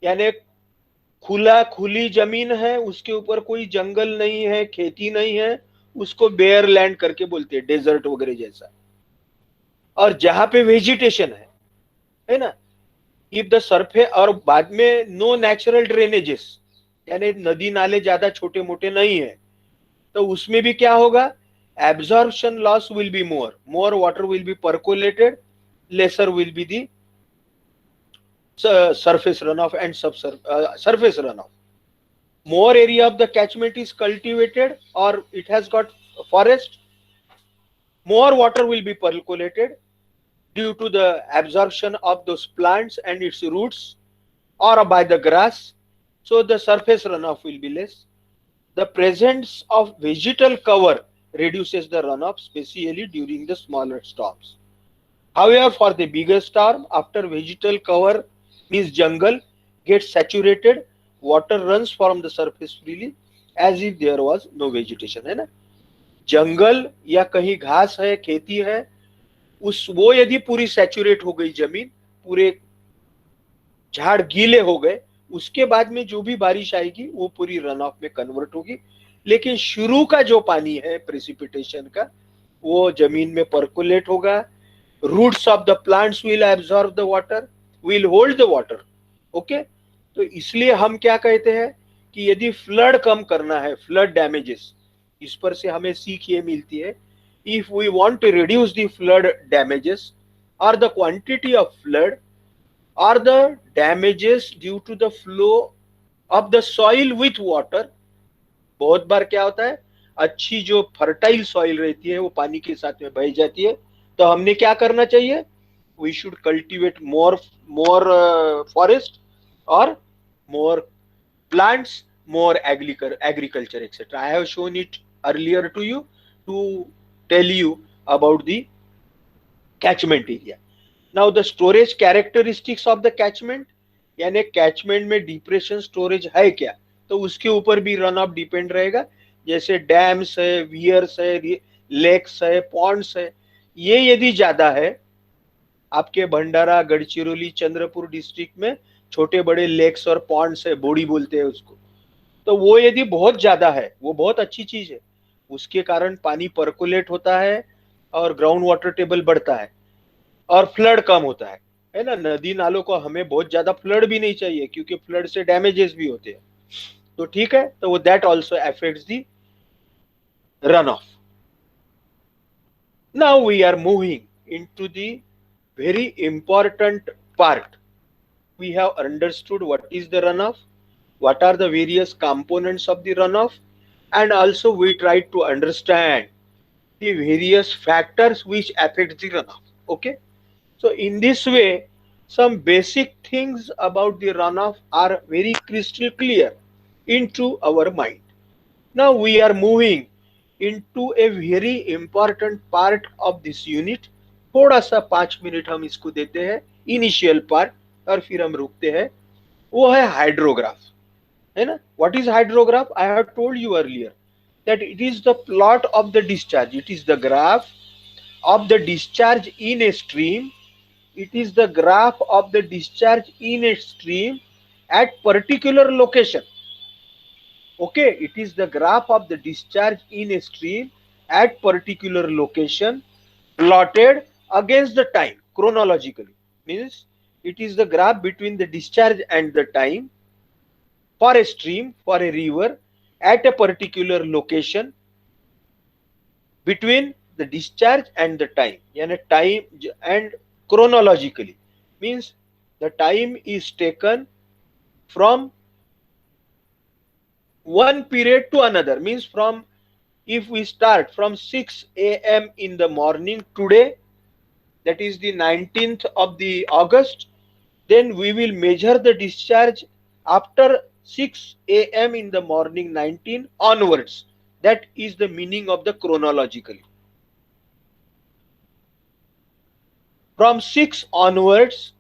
यानी खुली जमीन है, उसके ऊपर कोई जंगल नहीं है, खेती नहीं है, उसको बेयर लैंड करके बोलते हैं, डेजर्ट वगैरह जैसा. और जहां पे वेजिटेशन है ना, इफ द सरफेस, और बाद में नो नेचुरल ड्रेनेजेस, यानी नदी नाले ज्यादा छोटे मोटे नहीं है, तो उसमें भी क्या होगा, absorption loss will be more water will be percolated, lesser will be the surface runoff and surface runoff. More area of the catchment is cultivated or it has got forest, more water will be percolated due to the absorption of those plants and its roots or by the grass, so the surface runoff will be less. The presence of vegetal cover reduces the runoff, especially during the smaller storms. However, for the bigger storm, after vegetal cover means jungle gets saturated, water runs from the surface freely as if there was no vegetation. है ना, जंगल या कहीं घास है, खेती है, वो यदि पूरी सैचुरेट हो गई जमीन, पूरे झाड़ गीले हो गए, उसके बाद में जो भी बारिश आएगी वो पूरी रन ऑफ में कन्वर्ट होगी. लेकिन शुरू का जो पानी है प्रेसिपिटेशन का, वो जमीन में परकुलेट होगा. Roots of the plants will absorb the water, will hold the water. Okay, तो इसलिए हम क्या कहते हैं कि यदि फ्लड कम करना है, फ्लड डैमेजेस, इस पर से हमें सीख ये मिलती है if we want to reduce the flood damages or the quantity of flood or the damages due to the flow of the soil with water, बहुत बार क्या होता है, अच्छी जो फर्टाइल सॉइल रहती है वो पानी के साथ में बह जाती है, तो हमने क्या करना चाहिए, we should cultivate more forest और more plants, more agriculture, etc. I have shown it earlier to you to tell you about the catchment area. Now the storage characteristics of the catchment, यानी catchment में depression storage है क्या, तो उसके ऊपर भी run of depend रहेगा. जैसे डैम्स है, वियर्स है, लेक्स है, पॉन्ड्स है, ये यदि ज्यादा है आपके भंडारा, गढ़चिरौली, चंद्रपुर डिस्ट्रिक्ट में छोटे बड़े लेक्स और पॉन्ड्स है, बोड़ी बोलते हैं उसको, तो वो यदि बहुत ज्यादा है, वो बहुत अच्छी चीज है, उसके कारण पानी पर्कुलेट होता है और ग्राउंड वाटर टेबल बढ़ता है और फ्लड कम होता है ना. नदी नालों को हमें बहुत ज्यादा फ्लड भी नहीं चाहिए क्योंकि फ्लड से डैमेजेस भी होते हैं, तो ठीक है, तो वो that also affects the run of. Now we are moving into the very important part. We have understood what is the runoff, what are the various components of the runoff, and also we tried to understand the various factors which affect the runoff. Okay, so in this way some basic things about the runoff are very crystal clear into our mind. Now we are moving into a very important part of this unit. थोड़ा सा 5 minute हम इसको देते हैं initial part और फिर हम रुकते हैं, वो है हाइड्रोग्राफ, है ना. What is hydrograph? I have told you earlier that it is the plot of the discharge, it is the graph of the discharge in a stream, it is the graph of the discharge in a stream at particular location. Okay, it is the graph of the discharge in a stream at particular location plotted against the time chronologically. Means it is the graph between the discharge and the time for a stream, for a river at a particular location between the discharge and the time. Yani time and chronologically means the time is taken from one period to another. Means from, if we start from 6 a.m. in the morning today, that is the 19th of the August, then we will measure the discharge after 6 a.m. in the morning 19 onwards. That is the meaning of the chronologically. From 6 onwards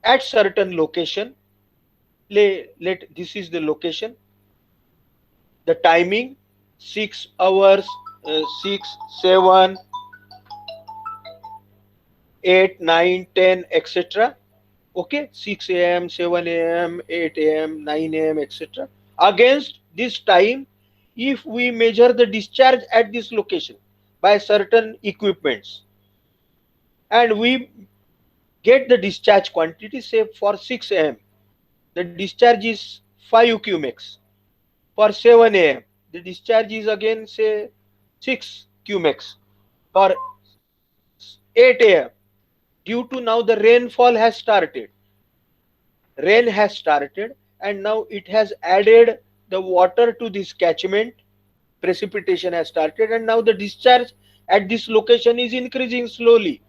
at certain location, this is the location, the timing 6 hours, 6, 7, 8, 9, 10, etc. Okay, 6 a.m., 7 a.m., 8 a.m., 9 a.m., etc. Against this time, if we measure the discharge at this location by certain equipments and we get the discharge quantity, say for 6 a.m. the discharge is 5 cumex. For 7 a.m. the discharge is again say 6 cumex. For 8 a.m. due to now the rainfall has started, rain has started and now it has added the water to this catchment, precipitation has started and now the discharge at this location is increasing slowly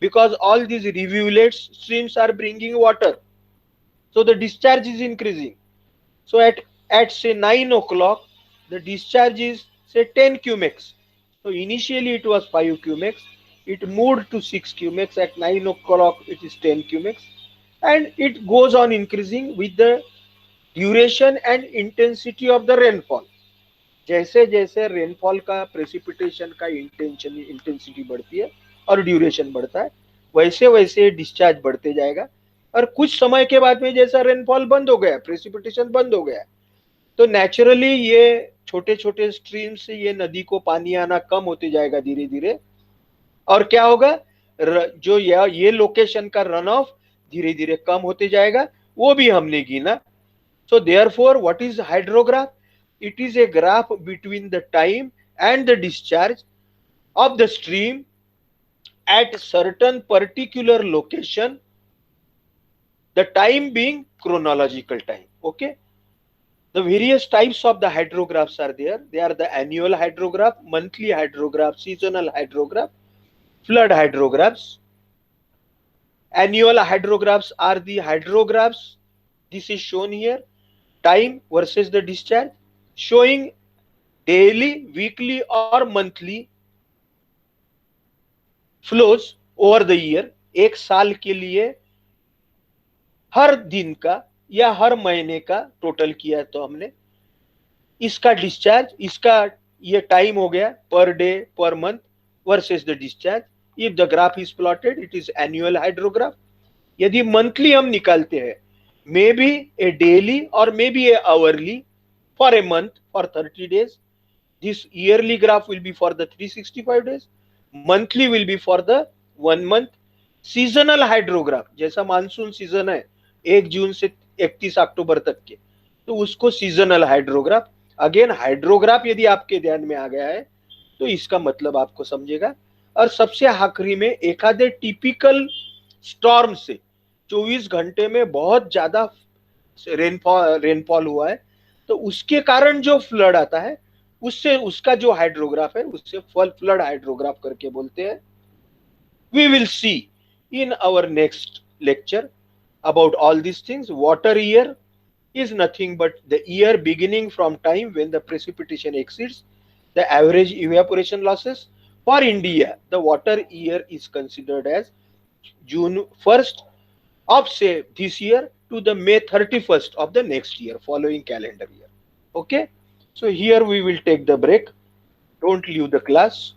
because all these rivulets, streams are bringing water, so the discharge is increasing. So at say 9 o'clock the discharge is say 10 cumex. So initially it was 5 cumex, it moved to 6 cumex, at 9 o'clock it is 10 cumex and it goes on increasing with the duration and intensity of the rainfall. जैसे जैसे rainfall का, precipitation का intensity बढ़ती है और duration बढ़ता है, वैसे वैसे डिस्चार्ज बढ़ते जाएगा और कुछ समय के बाद में जैसा रेनफॉल बंद हो गया, प्रेसिपिटेशन बंद हो गया, तो नेचुरली ये छोटे छोटे स्ट्रीम से ये नदी को पानी आना कम होते जाएगा धीरे धीरे, और क्या होगा, जो ये लोकेशन का रन ऑफ धीरे धीरे कम होते जाएगा, वो भी हमने गिना. So therefore what is hydrograph? It is a graph between the time and the discharge of the stream at certain particular location, the time being chronological time. Okay. The various types of the hydrographs are there. They are the annual hydrograph, monthly hydrograph, seasonal hydrograph, flood hydrographs. Annual hydrographs are the hydrographs. This is shown here. Time versus the discharge, showing daily, weekly or monthly flows over the year. एक साल के लिए हर दिन का या हर महीने का total किया तो हमने इसका डिस्चार्ज, इसका ये टाइम हो गया per day per month versus the discharge. If the graph is plotted it is annual hydrograph. यदि मंथली हम निकालते हैं, मे बी ए डेली और may be A hourly for a month for 30 days. This yearly graph will be for the 365 days. Monthly will be for the 1 month. Seasonal hydrograph, जैसा monsoon season है 1 जून से 31 अक्टूबर तक के, तो उसको seasonal hydrograph. Again hydrograph यदि आपके ध्यान में आ गया है तो इसका मतलब आपको समझेगा. और सबसे आखिरी में एखादे टिपिकल स्टॉर्म से 24 घंटे में बहुत ज्यादा रेनफॉल हुआ है, तो उसके कारण जो फ्लड आता है, उससे उसका जो हाइड्रोग्राफ है उससे फ्लड हाइड्रोग्राफ करके बोलते हैं. We will see in our next lecture about all these things. Water year is nothing but the year beginning from time when the precipitation exceeds the average evaporation losses. For India, the water year is considered as June 1st of say this year to the May 31st of the next year, following calendar year. Okay, so here we will take the break. Don't leave the class.